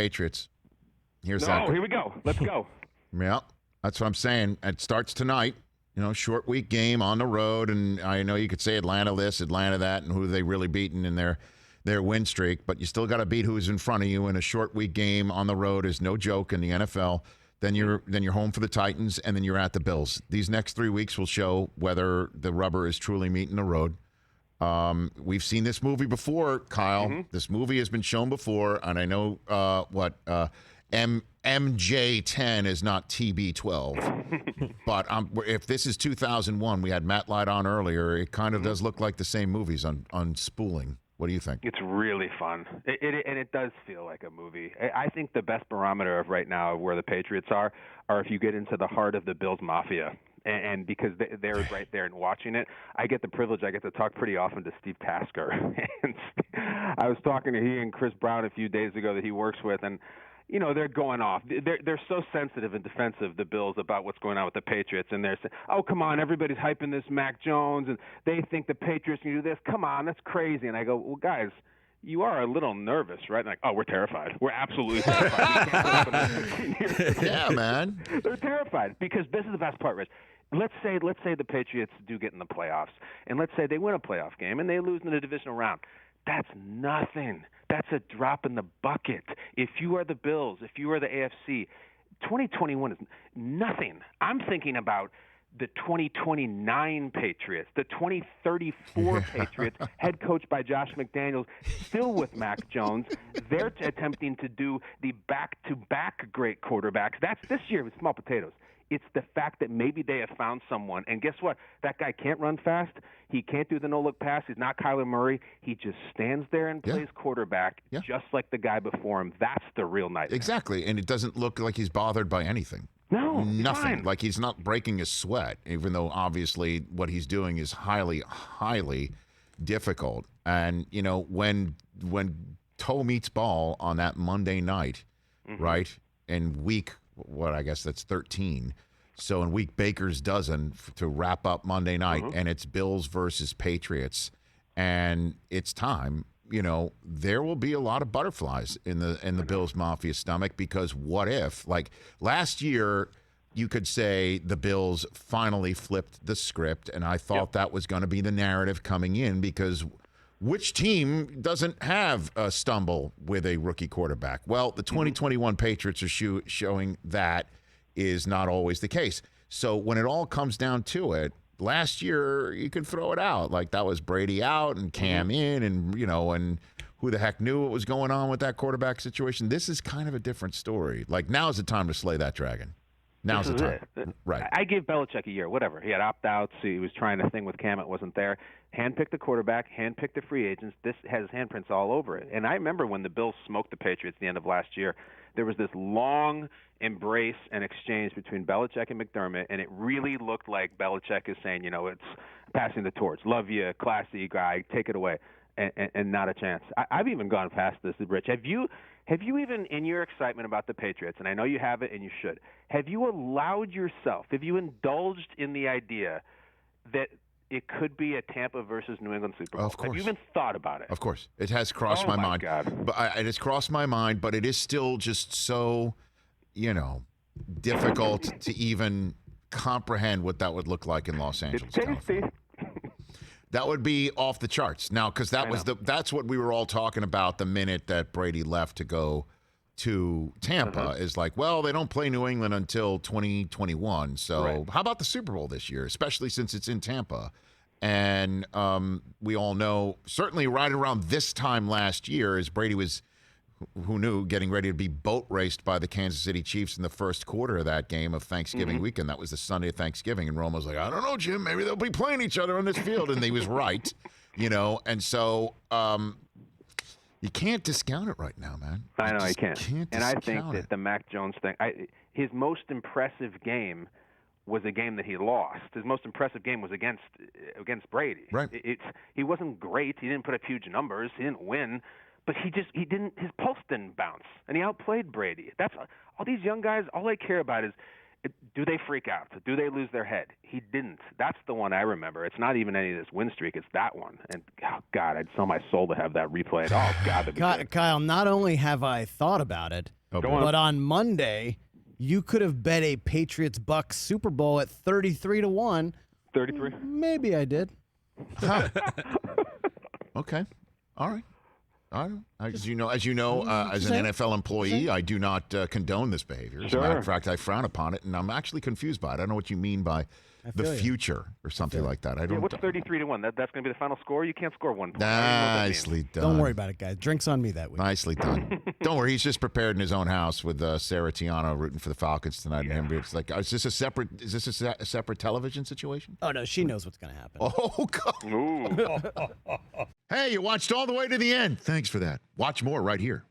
Patriots. Here we go. Let's go. Yeah, that's what I'm saying. It starts tonight. Short week game on the road, and I know you could say Atlanta this, Atlanta that, and who they really beaten in their win streak, but you still got to beat who's in front of you, and a short week game on the road is no joke in the NFL. Then you're home for the Titans, and then you're at the Bills. These next 3 weeks will show whether the rubber is truly meeting the road. We've seen this movie before, Kyle. Mm-hmm. This movie has been shown before, and I know MJ10 is not TB12. But if this is 2001, we had Matt Light on earlier, it kind of does look like the same movies on spooling. What do you think? It's really fun. It does feel like a movie. I think the best barometer of right now of where the Patriots are if you get into the heart of the Bills Mafia. And because they're right there and watching it, I get the privilege. I get to talk pretty often to Steve Tasker. And I was talking to he and Chris Brown a few days ago that he works with, and they're going off. They're so sensitive and defensive, the Bills, about what's going on with the Patriots. And they're saying, oh, come on, everybody's hyping this Mac Jones, and they think the Patriots can do this. Come on, that's crazy. And I go, well, guys, you are a little nervous, right? And like, oh, we're terrified. We're absolutely terrified. Yeah, man. They're terrified because this is the best part, Rich. Let's say the Patriots do get in the playoffs, and let's say they win a playoff game and they lose in the divisional round. That's nothing. That's a drop in the bucket. If you are the Bills, if you are the AFC, 2021 is nothing. I'm thinking about the 2029 Patriots, the 2034 Patriots, head coached by Josh McDaniels, still with Mac Jones. They're attempting to do the back-to-back great quarterbacks. That's this year with small potatoes. It's the fact that maybe they have found someone. And guess what? That guy can't run fast. He can't do the no-look pass. He's not Kyler Murray. He just stands there and plays quarterback just like the guy before him. That's the real nightmare. Exactly. And it doesn't look like he's bothered by anything. No, nothing. Fine. Like he's not breaking a sweat, even though obviously what he's doing is highly, highly difficult. And, when toe meets ball on that Monday night, right, in week I guess that's 13. So in week Baker's dozen to wrap up Monday night, and it's Bills versus Patriots, and it's time. There will be a lot of butterflies in the Bills Mafia stomach because what if, like last year, you could say the Bills finally flipped the script, and I thought that was going to be the narrative coming in because which team doesn't have a stumble with a rookie quarterback? Well, the 2021 Patriots are showing that is not always the case. So when it all comes down to it, last year you could throw it out. Like that was Brady out and Cam in and, and who the heck knew what was going on with that quarterback situation. This is kind of a different story. Like now's the time to slay that dragon. Now's the time. Right. I gave Belichick a year, whatever. He had opt-outs. He was trying a thing with Cam. It wasn't there. Handpicked the quarterback, handpicked the free agents. This has handprints all over it. And I remember when the Bills smoked the Patriots at the end of last year, there was this long embrace and exchange between Belichick and McDermott, and it really looked like Belichick is saying, it's passing the torch. Love you, classy guy, take it away. And not a chance. I've even gone past this, Rich. Have you even, in your excitement about the Patriots, and I know you have it and you should, have you indulged in the idea that it could be a Tampa versus New England Super Bowl? Of course. Have you even thought about it? Of course. It has crossed my mind. God. But it has crossed my mind, but it is still just so, difficult to even comprehend what that would look like in Los Angeles, California. That would be off the charts now, because that's what we were all talking about the minute that Brady left to go to Tampa. Is like, well, they don't play New England until 2021. So how about the Super Bowl this year, especially since it's in Tampa? And we all know, certainly right around this time last year, as Brady was, who knew, getting ready to be boat raced by the Kansas City Chiefs in the first quarter of that game of Thanksgiving weekend. That was the Sunday of Thanksgiving. And Romo was like, I don't know, Jim, maybe they'll be playing each other on this field. And he was right, And so you can't discount it right now, man. I know, you can't. And I think that the Mac Jones thing, his most impressive game was a game that he lost. His most impressive game was against Brady. Right. He wasn't great. He didn't put up huge numbers. He didn't win. But he didn't. His pulse didn't bounce, and he outplayed Brady. That's all these young guys. All they care about is do they freak out? Do they lose their head? He didn't. That's the one I remember. It's not even any of this win streak. It's that one. And, oh, God, I'd sell my soul to have that replayed. Oh, God, that'd be good. Kyle, not only have I thought about it, but on Monday, you could have bet a Patriots-Bucks Super Bowl at 33-1. 33? Maybe I did. Okay. All right. As you know, as an NFL employee, I do not condone this behavior. As a matter of fact, I frown upon it, and I'm actually confused by it. I don't know what you mean by the future or something like that. I don't. Yeah, what's 33-1? That's going to be the final score? You can't score 1 point. Nicely done. Don't worry about it, guys. Drinks on me that week. Nicely done. Don't worry. He's just prepared in his own house with Sarah Tiano rooting for the Falcons tonight. Yeah. And him. It's like, is this a separate television situation? Oh no, she knows what's going to happen. Oh God. Hey, you watched all the way to the end. Thanks for that. Watch more right here.